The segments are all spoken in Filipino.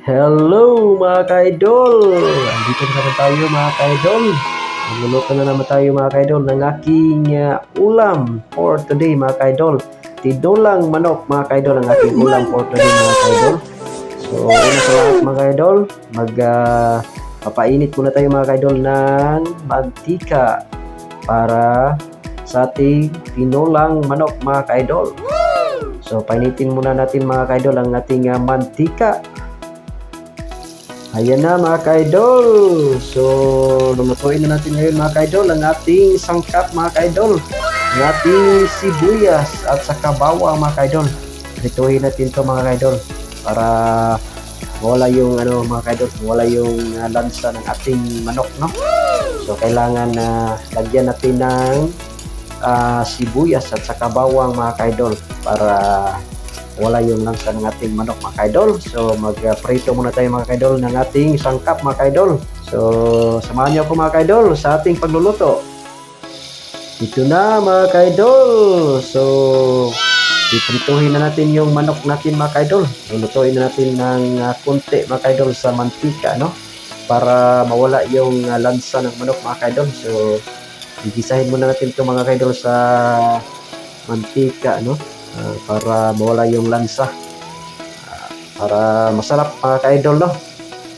Hello mga ka-idol! Andito na naman tayo mga ka-idol. Magluluto na naman tayo mga ka-idol ng aking ulam for today mga ka-idol. Tinolang manok mga ka-idol ang aking ulam for today mga ka-idol. So una sa lahat mga ka-idol, papainit muna tayo mga ka-idol ng mantika para sa ating tinolang manok mga ka-idol. So painitin muna natin mga ka-idol ang ating mantika. Ayan na mga ka-idol. So, lulutuin na natin ngayon mga ka-idol ang ating sangkap mga ka-idol. Ang ating sibuyas at saka bawang mga ka-idol. Prituhin natin to mga ka-idol para wala yung mga ka-idol, wala yung lansa ng ating manok, no? So, kailangan lagyan natin ng sibuyas at saka bawang mga ka-idol para wala yung lansa ng ating manok mga ka-idol. So magprito muna tayo mga ka-idol ng ating sangkap mga ka-idol. So samahan niyo ako mga ka-idol sa ating pagluluto. Ito na mga ka-idol. So iprituhin na natin yung manok natin mga ka-idol. Lulutuin na natin ng konti mga ka-idol sa mantika, no? Para mawala yung lansa ng manok mga ka-idol. So gigisahin muna natin ito mga ka-idol sa mantika, no? Para mawala yung lansa, para masarap mga ka-idol, no?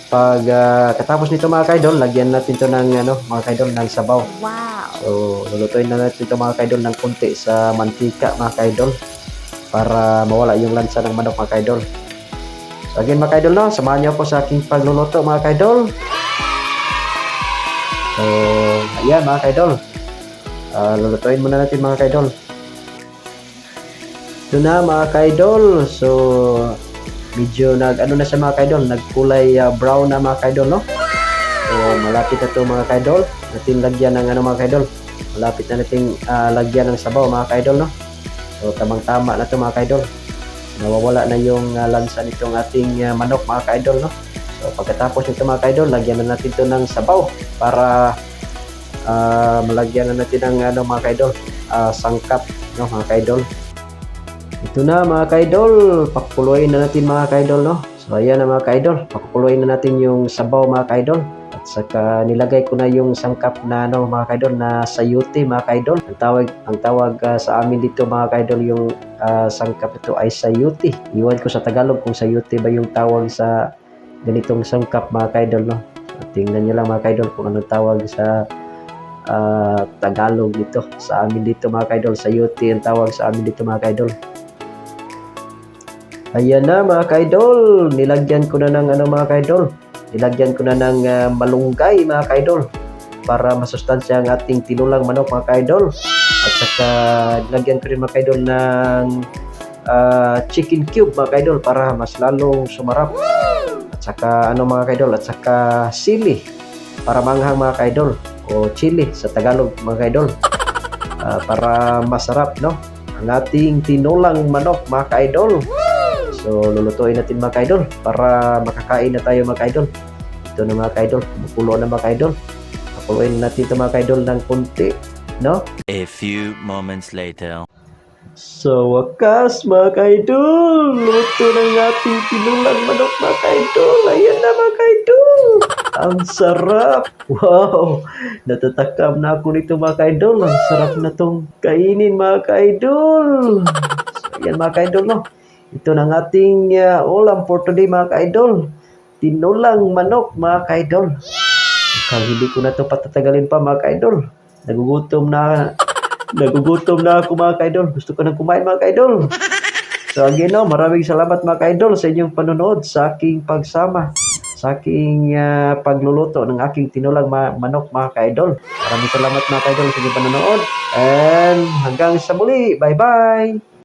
Pag katapos nito mga ka-idol, lagyan natin ito ng mga ka-idol ng sabaw. Wow! So lulutuin na natin ito mga ka-idol ng konti sa mantika mga ka-idol para mawala yung lansa ng manok mga ka-idol. So again mga ka-idol, no? Samahan niyo ako sa aking pagluluto mga ka-idol. So ayan mga ka-idol, lulutuin muna natin mga ka-idol. Ito na mga ka-idol. So medyo na siya mga ka-idol, nagkulay brown na mga ka-idol, no? So malapit na ito mga ka-idol natin lagyan ng mga ka-idol, malapit na natin lagyan ng sabaw mga ka-idol, no? So tamang tama na ito mga ka-idol, nawawala na yung lansa nitong ating manok mga ka-idol, no? So pagkatapos nito mga ka-idol, lagyan na natin ito ng sabaw para malagyan na natin ng mga ka-idol, sangkap, no mga ka-idol. Ito na mga ka-idol, pakuluin na natin mga ka-idol, no? So ayan na mga ka-idol, pakuluin na natin yung sabaw mga ka-idol. At saka nilagay ko na yung sangkap na mga ka-idol na sayote mga ka-idol. Ang tawag sa amin dito mga ka-idol, yung sangkap ito ay sayote. Iwan ko sa Tagalog kung sayote ba yung tawag sa ganitong sangkap mga ka-idol, no? So, tingnan nyo lang mga ka-idol kung anong tawag sa Tagalog dito. Sa amin dito mga ka-idol, sayote ang tawag sa amin dito mga ka-idol. Ayan na mga ka-idol, nilagyan ko na ng mga ka-idol, nilagyan ko na ng malunggay mga ka-idol para masustansya ang ating tinulang manok mga ka-idol. At saka nilagyan ko rin mga ka-idol ng chicken cube mga ka-idol para mas lalong sumarap. At saka mga ka-idol, at saka sili para manghang mga ka-idol, o chili sa Tagalog mga ka-idol, para masarap, no, ang ating tinulang manok mga ka-idol. So lulutuin natin mga ka-idol para makakain na tayo mga ka-idol. Ito na mga ka-idol, kumukulo na mga ka-idol. Pakuluin natin ito mga ka-idol ng konti, no? A few moments later. So wakas mga ka-idol, luto ng ating tinulang manok mga ka-idol. Ayan na mga ka-idol, ang sarap. Wow, natatakam na ako nito mga ka-idol. Ang sarap na tong kainin mga ka-idol. So ayan mga ka-idol, no? Ito na ng ating ulam for today mga ka-idol, tinulang manok mga ka-idol. Mukhang hindi ko na ito patatagalin pa mga ka-idol. Nagugutom na ako mga ka-idol. Gusto ko nang kumain mga ka-idol. So again, no, maraming salamat mga ka-idol sa inyong panonood, sa aking pagsama, sa aking pagluluto ng aking tinulang manok mga ka-idol. Maraming salamat mga ka-idol sa inyong panonood. And hanggang sa muli. Bye-bye!